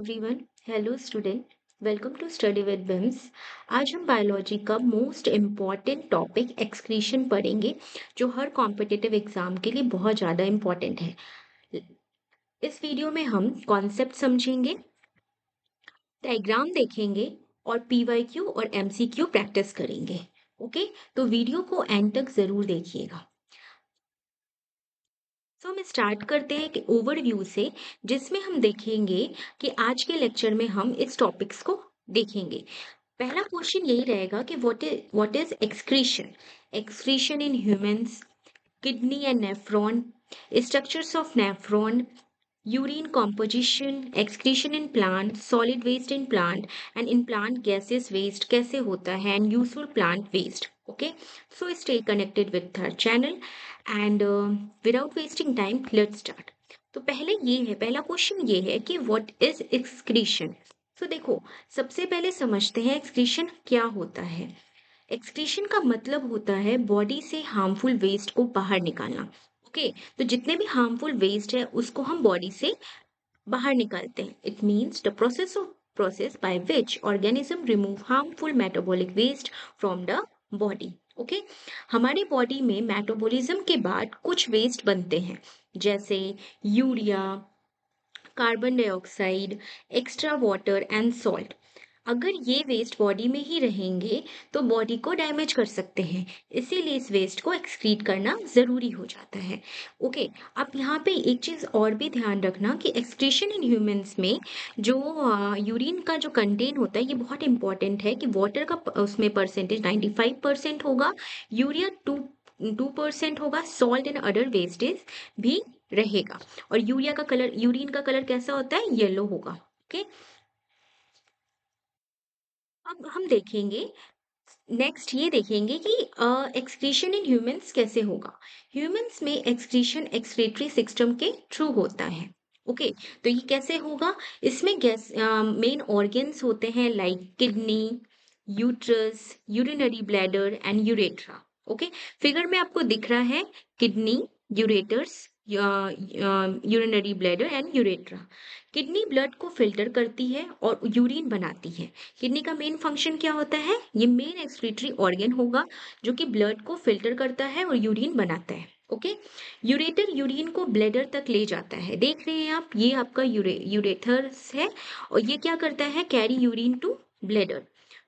Everyone, hello student, welcome to study with Bims. आज हम biology का मोस्ट इम्पॉर्टेंट टॉपिक एक्सक्रीशन पढ़ेंगे, जो हर कॉम्पिटिटिव एग्जाम के लिए बहुत ज़्यादा इम्पॉर्टेंट है। इस वीडियो में हम कॉन्सेप्ट समझेंगे, डायग्राम देखेंगे और पीवाईक्यू और एमसीक्यू प्रैक्टिस करेंगे। ओके, तो वीडियो को एंड तक ज़रूर देखिएगा। तो हम स्टार्ट करते हैं कि ओवरव्यू से, जिसमें हम देखेंगे कि आज के लेक्चर में हम इस टॉपिक्स को देखेंगे। पहला क्वेश्चन यही रहेगा कि what is excretion. Excretion in humans, kidney and nephron, structures of nephron, urine composition, excretion in plant, solid waste in plant, and in plant gaseous waste कैसे होता है, and useful plant waste. Okay, so stay connected with our channel and without wasting time, let's start. तो पहला question ये है कि what is excretion. तो देखो, सबसे पहले समझते हैं एक्सक्रीशन क्या होता है। एक्सक्रीशन का मतलब होता है बॉडी से हार्मफुल वेस्ट को बाहर निकालना। ओके, तो जितने भी हार्मफुल वेस्ट है उसको हम बॉडी से बाहर निकालते हैं। It means the process by which organism remove harmful metabolic waste from the body. Okay, हमारी बॉडी में मेटाबॉलिज्म के बाद कुछ वेस्ट बनते हैं, जैसे urea, carbon dioxide, extra water and salt. अगर ये वेस्ट बॉडी में ही रहेंगे तो बॉडी को डैमेज कर सकते हैं, इसीलिए इस वेस्ट को एक्सक्रीट करना जरूरी हो जाता है। ओके, अब यहाँ पे एक चीज और भी ध्यान रखना कि एक्सक्रीशन इन ह्यूमंस में जो यूरिन का जो कंटेंट होता है, ये बहुत इंपॉर्टेंट है कि वाटर का उसमें परसेंटेज 95% होगा, यूरिया 2% होगा, सॉल्ट एंड अदर वेस्टेज भी रहेगा। और यूरिन का कलर कैसा होता है? येलो होगा। ओके, अब हम देखेंगे, नेक्स्ट ये देखेंगे कि एक्सक्रीशन इन ह्यूमंस कैसे होगा। ह्यूमंस में एक्सक्रीशन एक्सक्रीटरी सिस्टम के थ्रू होता है। ओके, तो ये कैसे होगा? इसमें गैस मेन ऑर्गन्स होते हैं like kidney, uterus, urinary bladder and urethra. Okay, figure में आपको दिख रहा है kidney, ureters, urinary bladder and urethra. Kidney blood को फिल्टर करती है और यूरिन बनाती है। किडनी का मेन फंक्शन क्या होता है? ये मेन एक्सक्रीटरी ऑर्गन होगा जो कि ब्लड को फिल्टर करता है और यूरिन बनाता है। ओके, यूरेटर यूरिन को ब्लैडर तक ले जाता है। देख रहे हैं आप, ये आपका यूरेथर्स है और ये क्या करता है? Carry urine to bladder.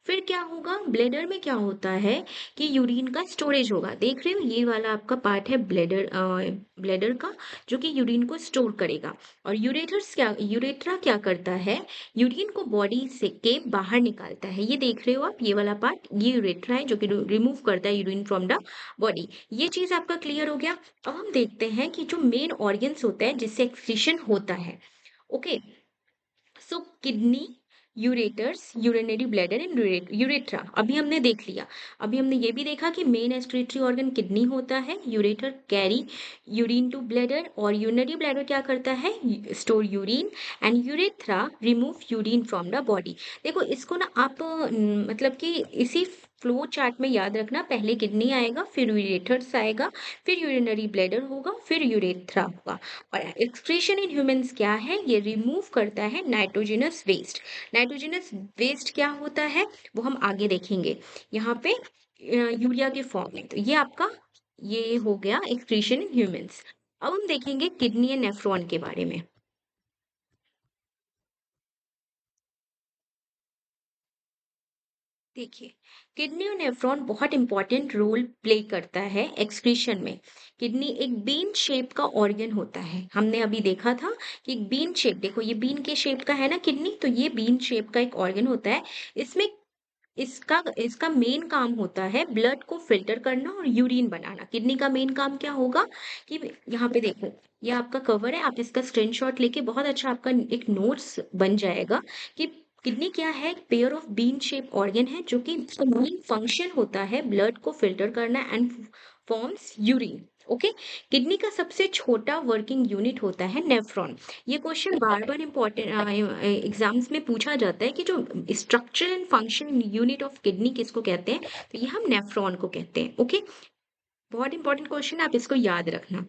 फिर क्या होगा? ब्लैडर में क्या होता है कि यूरिन का स्टोरेज होगा। देख रहे हो, ये वाला आपका पार्ट है ब्लैडर का, जो कि यूरिन को स्टोर करेगा। और यूरेट्रा क्या करता है? यूरिन को बॉडी से के बाहर निकालता है। ये देख रहे हो आप, ये वाला पार्ट, ये यूरेट्रा है जो कि रिमूव करता है यूरिन फ्रॉम द बॉडी। ये चीज आपका क्लियर हो गया। अब हम देखते हैं कि जो मेन ऑर्गन्स होता है जिससे एक्सक्रीशन होता है। Okay, so kidney, ureters, urinary bladder and urethra अभी हमने देख लिया। अभी हमने ये भी देखा कि मेन एक्सक्रीटरी ऑर्गन किडनी होता है, ureter carry urine to bladder, और यूरिनरी ब्लैडर क्या करता है? Store urine, and urethra remove urine from the body. देखो, इसको ना आप मतलब कि इसी फ्लो चार्ट में याद रखना, पहले किडनी आएगा, फिर यूरेटर्स आएगा, फिर यूरिनरी ब्लैडर होगा, फिर यूरेथ्रा होगा। और एक्सक्रीशन इन ह्यूमंस क्या है? ये रिमूव करता है नाइट्रोजनस वेस्ट। नाइट्रोजनस वेस्ट क्या होता है वो हम आगे देखेंगे। यहाँ पे यूरिया के फॉर्म में, तो ये आपका ये हो गया एक्सक्रीशन इन ह्यूमंस। अब हम देखेंगे किडनी एंड नेफ्रॉन के बारे में। देखिए, किडनी और नेफ्रॉन बहुत इंपॉर्टेंट रोल प्ले करता है एक्सक्रीशन में। किडनी एक बीन शेप का ऑर्गन होता है। हमने अभी देखा था कि बीन शेप, देखो ये बीन के शेप का है ना किडनी, तो ये बीन शेप का एक ऑर्गन होता है। इसमें इसका इसका मेन काम होता है ब्लड को फिल्टर करना और यूरिन बनाना। किडनी का मेन काम क्या होगा कि यहाँ पे देखो, ये आपका कवर है, आप इसका स्क्रीनशॉट लेके बहुत अच्छा आपका एक नोट्स बन जाएगा कि किडनी क्या है। Pair of bean shape organ है जो कि इसका मेन फंक्शन होता है ब्लड को फिल्टर करना and forms urine. Okay, kidney का सबसे छोटा वर्किंग यूनिट होता है नेफ्रॉन। ये क्वेश्चन बार बार इम्पोर्टेंट एग्जाम्स में पूछा जाता है कि जो structure and function unit of kidney किसको कहते हैं, तो ये हम नेफ्रॉन को कहते हैं। ओके, बहुत इंपॉर्टेंट क्वेश्चन, आप इसको याद रखना।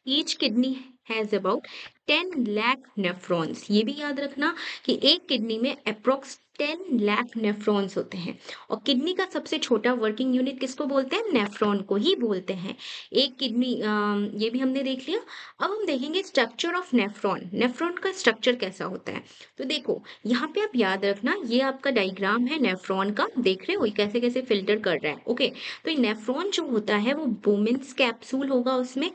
Each kidney has about 10 lakh nephrons. ये भी याद रखना कि एक किडनी में अप्रोक्स 10 लाख नेफ्रॉन्स होते हैं। और किडनी का सबसे छोटा वर्किंग यूनिट किसको बोलते हैं? नेफ्रॉन को ही बोलते हैं। एक किडनी, ये भी हमने देख लिया। अब हम देखेंगे स्ट्रक्चर ऑफ नेफ्रॉन। नेफ्रॉन का स्ट्रक्चर कैसा होता है? तो देखो यहाँ पे आप याद रखना, ये आपका डायग्राम है नेफ्रॉन का, देख रहे हो ये कैसे कैसे फिल्टर कर रहा है। ओके, तो ये नेफ्रॉन जो होता है वो बोमेन्स कैप्सूल होगा, उसमें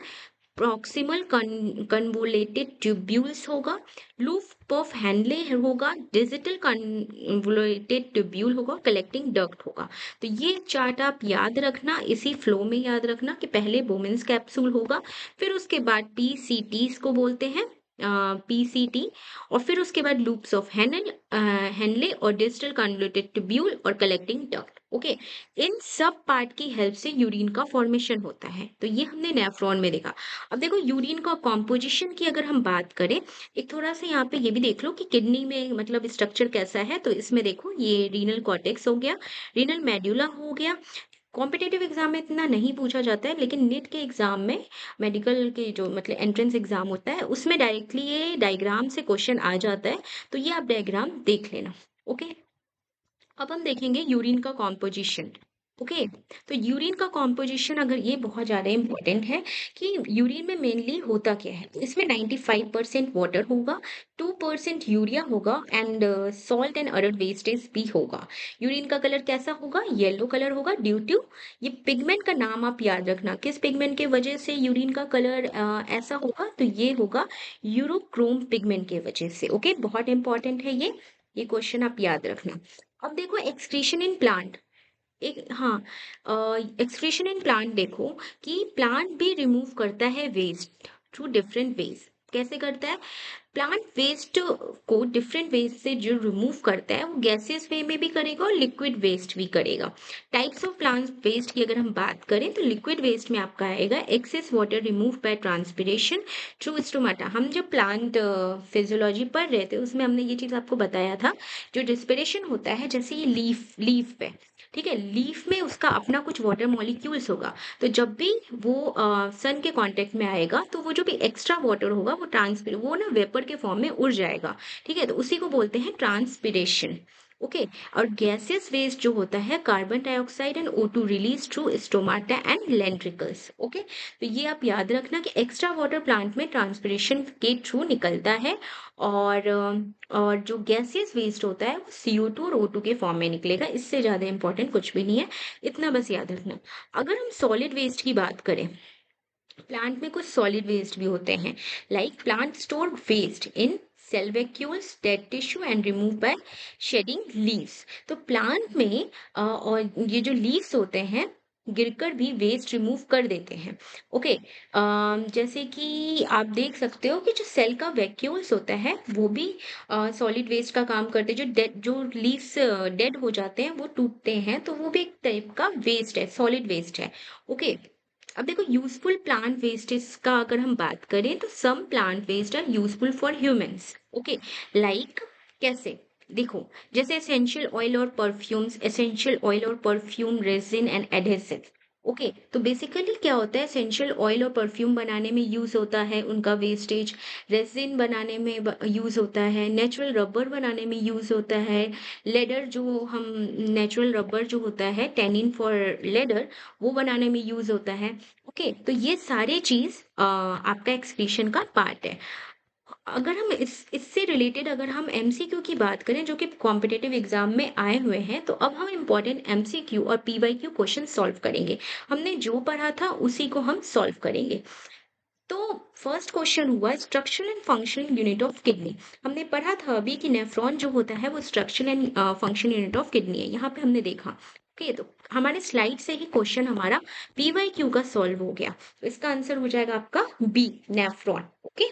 प्रॉक्सिमल कन्वोलेटेड ट्यूब्यूल्स होगा, लूप ऑफ हैंडले होगा, डिजिटल कन्वोलेटेड ट्यूब्यूल होगा, कलेक्टिंग डक्ट होगा। तो ये चार्ट आप याद रखना, इसी फ्लो में याद रखना कि पहले बोमेन्स कैप्सूल होगा, फिर उसके बाद पीसीटी को बोलते हैं, पीसीटी, और फिर उसके बाद लूप्स ऑफ हैंडले और डिजिटल कन्वोलेटेड ट्यूब्यूल और कलेक्टिंग डक्ट। ओके, इन सब पार्ट की हेल्प से यूरिन का फॉर्मेशन होता है। तो ये हमने नेफ्रॉन में देखा। अब देखो यूरिन का कॉम्पोजिशन की अगर हम बात करें, एक थोड़ा सा यहाँ पे ये भी देख लो कि किडनी में मतलब स्ट्रक्चर कैसा है। तो इसमें देखो ये रीनल कॉर्टेक्स हो गया, रीनल मेड्यूला हो गया। कॉम्पिटेटिव एग्जाम में इतना नहीं पूछा जाता है, लेकिन नीट के एग्जाम में, मेडिकल के जो मतलब एंट्रेंस एग्जाम होता है उसमें डायरेक्टली ये डायग्राम से क्वेश्चन आ जाता है। तो ये आप डायग्राम देख लेना। ओके, अब हम देखेंगे यूरिन का कॉम्पोजिशन। ओके, तो यूरिन का कॉम्पोजिशन अगर ये बहुत ज़्यादा इंपॉर्टेंट है कि यूरिन में मेनली होता क्या है। तो इसमें 95% वाटर होगा, 2% यूरिया होगा and salt and other wastage भी होगा। यूरिन का कलर कैसा होगा? येलो कलर होगा ड्यू टू, ये पिगमेंट का नाम आप याद रखना, किस पिगमेंट के वजह से यूरिन का कलर ऐसा होगा? तो ये होगा यूरोक्रोम पिगमेंट के वजह से। ओके, बहुत इंपॉर्टेंट है ये क्वेश्चन आप याद रखना। अब देखो एक्सक्रीशन इन प्लांट, एक हाँ, एक्सक्रीशन इन प्लांट देखो कि प्लांट भी रिमूव करता है वेस्ट थ्रू डिफरेंट वेज। कैसे करता है? प्लांट वेस्ट को डिफरेंट वेज से जो रिमूव करता है वो गैसियस वे में भी करेगा और लिक्विड वेस्ट भी करेगा। टाइप्स ऑफ प्लांट वेस्ट की अगर हम बात करें तो लिक्विड वेस्ट में आपका आएगा excess water remove by transpiration through stomata. हम जब प्लांट फिजियोलॉजी पढ़ रहे थे उसमें हमने ये चीज आपको बताया था, जो रिस्पिरेशन होता है, जैसे ये लीफ लीफ पे, ठीक है, लीफ में उसका अपना कुछ वाटर मॉलिक्यूल्स होगा। तो जब भी वो सन के कांटेक्ट में आएगा तो वो जो भी एक्स्ट्रा वाटर होगा वो वो ना वेपर के फॉर्म में उड़ जाएगा। ठीक है, तो उसी को बोलते हैं ट्रांसपिरेशन। ओके, और गैसियस वेस्ट जो होता है carbon dioxide and O2 release through stomata and lenticels. Okay, तो ये आप याद रखना कि एक्स्ट्रा वाटर प्लांट में ट्रांसपिरेशन के थ्रू निकलता है, और जो गैसियस वेस्ट होता है वो CO2 और O2 के फॉर्म में निकलेगा। इससे ज्यादा इंपॉर्टेंट कुछ भी नहीं है, इतना बस याद रखना। अगर हम सॉलिड वेस्ट की बात करें, प्लांट में कुछ सॉलिड वेस्ट भी होते हैं, like plant store waste in cell vacuoles, dead tissue and remove by shedding leaves. तो प्लांट में और ये जो लीव्स होते हैं गिरकर भी वेस्ट रिमूव कर देते हैं। ओके, जैसे कि आप देख सकते हो कि जो सेल का वैक्यूल्स होता है वो भी सॉलिड वेस्ट का काम करते हैं। जो लीव्स डेड हो जाते हैं वो टूटते हैं, तो वो भी एक टाइप का वेस्ट है, सॉलिड वेस्ट है। ओके, अब देखो यूजफुल प्लांट वेस्टेज का अगर हम बात करें तो some plant waste are useful for humans. Okay, like कैसे? देखो, जैसे एसेंशियल ऑयल और परफ्यूम्स, एसेंशियल ऑयल और perfume resin and adhesive. Okay, तो बेसिकली क्या होता है, एसेंशियल ऑयल और परफ्यूम बनाने में यूज होता है उनका वेस्टेज, रेजिन बनाने में यूज होता है, नेचुरल रबर बनाने में यूज होता है, लेदर जो हम नेचुरल रबर जो होता है टेनिन फॉर लेदर, वो बनाने में यूज होता है। ओके, तो ये सारे चीज आपका एक्सक्रीशन का पार्ट है। अगर हम इससे रिलेटेड अगर हम एमसीक्यू की बात करें जो कि कॉम्पिटेटिव एग्जाम में आए हुए हैं, तो अब हम इम्पोर्टेंट एमसीक्यू और पीवाईक्यू क्वेश्चन सॉल्व करेंगे। हमने जो पढ़ा था उसी को हम सॉल्व करेंगे। तो फर्स्ट क्वेश्चन हुआ structural and functional unit of kidney. हमने पढ़ा था अभी कि नेफ्रॉन जो होता है वो structural and functional unit of kidney है, यहाँ पे हमने देखा। ओके, तो हमारे स्लाइड से ही क्वेश्चन हमारा पीवाईक्यू का सॉल्व हो गया। तो इसका आंसर हो जाएगा आपका B, nephron. Okay,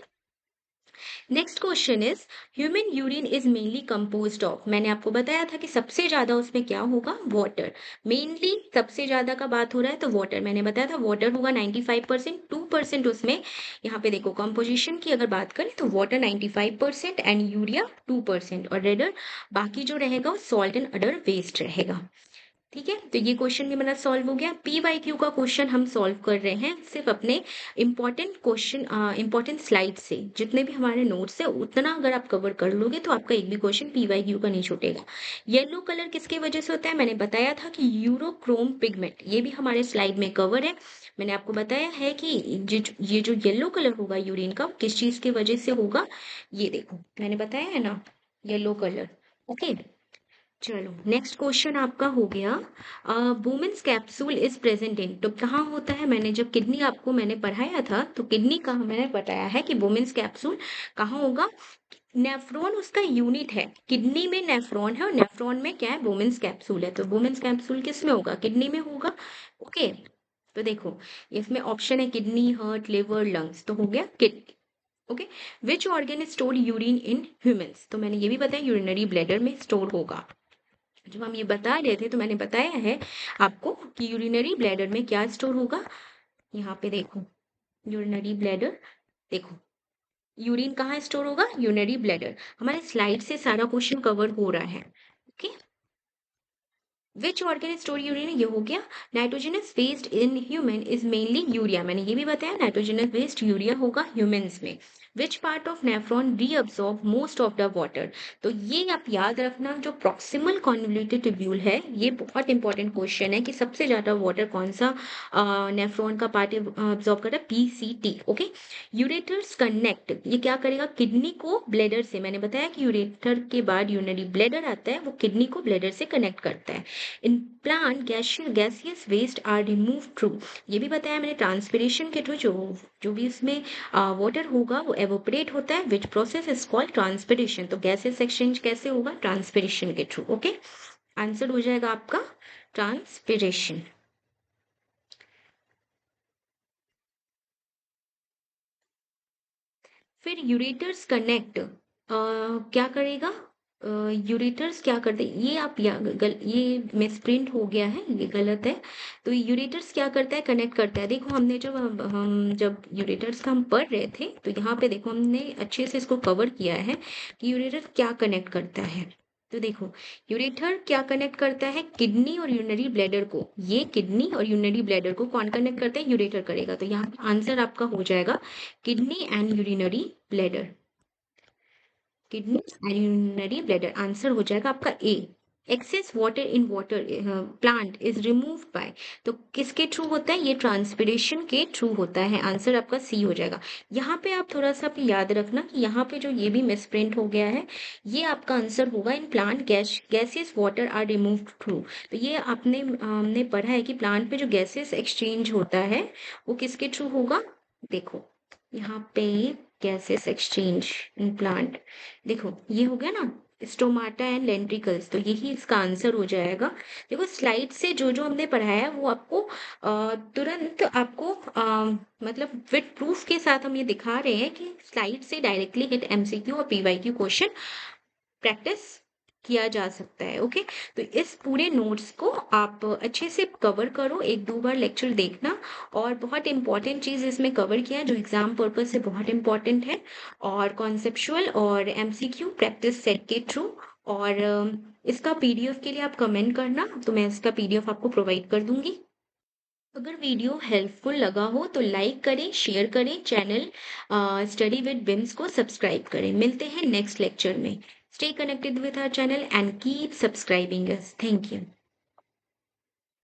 next question is human urine is mainly composed of. मैंने आपको बताया था कि सबसे ज्यादा उसमें क्या होगा, वाटर। मेनली सबसे ज्यादा का बात हो रहा है तो वाटर, मैंने बताया था वाटर होगा 95%, 2% उसमें, यहाँ पे देखो कंपोजिशन की अगर बात करें तो वाटर 95% एंड यूरिया 2%, और रेडर बाकी जो रहेगा वो सॉल्ट एंड अदर वेस्ट रहेगा। ठीक है, तो ये क्वेश्चन भी मेरा सॉल्व हो गया। पीवाईक्यू का क्वेश्चन हम सॉल्व कर रहे हैं सिर्फ अपने इंपॉर्टेंट क्वेश्चन, इंपॉर्टेंट स्लाइड से। जितने भी हमारे नोट्स है उतना अगर आप कवर कर लोगे तो आपका एक भी क्वेश्चन पीवाईक्यू का नहीं छूटेगा। येलो कलर किसके वजह से होता है? मैंने बताया था कि यूरोक्रोम पिगमेंट, ये भी हमारे स्लाइड में कवर है। मैंने आपको बताया है कि ये जो येलो कलर होगा यूरिन का, किस चीज की वजह से होगा, ये देखो मैंने बताया है ना, येलो कलर। ओके, चलो नेक्स्ट क्वेश्चन आपका हो गया, Bowman's capsule is present in, तो कहाँ होता है? मैंने जब किडनी आपको मैंने पढ़ाया था तो किडनी का मैंने बताया है कि वुमेन्स कैप्सूल कहाँ होगा। नेफ्रॉन उसका यूनिट है, किडनी में नेफ्रॉन है और नेफ्रॉन में क्या है? वुमेन्स कैप्सूल है। तो वुमेन्स कैप्सूल किस में होगा? किडनी में होगा। ओके, तो देखो इसमें ऑप्शन है किडनी, हार्ट, लिवर, लंग्स, तो हो गया kidney. Okay, which organ store urine in humans, तो मैंने ये भी बताया यूरिनरी ब्लैडर में स्टोर होगा। जब हम ये बता रहे थे तो मैंने बताया है आपको कि यूरिनरी ब्लैडर में क्या स्टोर होगा। यहाँ पे देखो यूरिनरी ब्लैडर, देखो यूरिन कहाँ स्टोर होगा? Urinary bladder. हमारे स्लाइड से सारा क्वेश्चन कवर हो रहा है। Okay, which organ store urine, ये हो गया। Nitrogenous waste in human is mainly urea, मैंने ये भी बताया नाइट्रोजनस वेस्ट यूरिया होगा ह्यूमंस में। Which part of nephron reabsorb most of the water, तो ये आप याद रखना, जो प्रॉक्सिमल कॉन्वोल्यूटेड ट्यूब्यूल है, ये बहुत इंपॉर्टेंट क्वेश्चन है कि सबसे ज्यादा वाटर कौन सा नेफ्रॉन का पार्ट अब्सॉर्ब कर रहा है? पीसीटी। ओके, यूरेटर्स कनेक्ट, ये क्या करेगा? किडनी को ब्लेडर से, मैंने बताया कि यूरेटर के बाद यूरिनरी ब्लेडर आता है, वो किडनी को ब्लेडर से कनेक्ट करता है। In plant gaseous waste are remove through, ये भी बताया मैंने ट्रांसपिरेशन के थ्रू, जो जो भी इसमें वाटर होगा वो एवोपरेट होता है, which process is called transpiration. तो गैसेस एक्सचेंज कैसे होगा? ट्रांसपिरेशन के थ्रू। ओके, आंसर हो जाएगा आपका ट्रांसपिरेशन। फिर यूरेटर्स कनेक्ट, क्या करेगा? यूरेटर्स क्या करते हैं? ये आप ये मिसप्रिंट हो गया है, ये गलत है। तो यूरेटर्स क्या करता है? कनेक्ट करता है। देखो हमने जब हम जब यूरेटर्स का हम पढ़ रहे थे तो यहाँ पे देखो हमने अच्छे से इसको कवर किया है कि यूरेटर क्या कनेक्ट करता है। तो देखो यूरेटर क्या कनेक्ट करता है? किडनी और यूरिनरी ब्लैडर को। ये किडनी और यूरिनरी ब्लैडर को कौन कनेक्ट करते हैं? यूरेटर करेगा। तो यहाँ आंसर आपका हो जाएगा kidney and urinary bladder. Kidney and urinary bladder, answer हो जाएगा आपका A. Excess water in water plant is remove by, तो किसके थ्रू होता है? ये ट्रांसपिरेशन के थ्रू होता है। आंसर आपका सी हो जाएगा। यहाँ पे आप थोड़ा सा भी याद रखना कि यहाँ पे जो ये भी मिसप्रिंट हो गया है, ये आपका आंसर होगा in plant gases water are remove through. तो ये आपने हमने पढ़ा है कि प्लांट पे जो गैसेस एक्सचेंज होता है वो किसके थ्रू होगा। देखो यहाँ पे गैसेस एक्सचेंज इन प्लांट, देखो ये हो गया ना स्टोमाटा एंड लेंट्रिकल्स, तो यही इसका आंसर हो जाएगा। देखो स्लाइड से जो जो हमने पढ़ाया है वो आपको तुरंत आपको मतलब विद प्रूफ के साथ हम ये दिखा रहे हैं कि स्लाइड से डायरेक्टली हिट एमसीक्यू और पीवाईक्यू क्वेश्चन प्रैक्टिस किया जा सकता है। ओके, तो इस पूरे नोट्स को आप अच्छे से कवर करो, एक दो बार लेक्चर देखना। और बहुत इंपॉर्टेंट चीज इसमें कवर किया है जो एग्जाम पर्पज से बहुत इंपॉर्टेंट है, और कॉन्सेप्चुअल और एमसीक्यू प्रैक्टिस सेट के थ्रू। और इसका पीडीएफ के लिए आप कमेंट करना, तो मैं इसका पीडीएफ आपको प्रोवाइड कर दूंगी। अगर वीडियो हेल्पफुल लगा हो तो लाइक करें, शेयर करें, चैनल स्टडी विद बिम्स को सब्सक्राइब करें। मिलते हैं नेक्स्ट लेक्चर में। Stay connected with our channel and keep subscribing us. Thank you.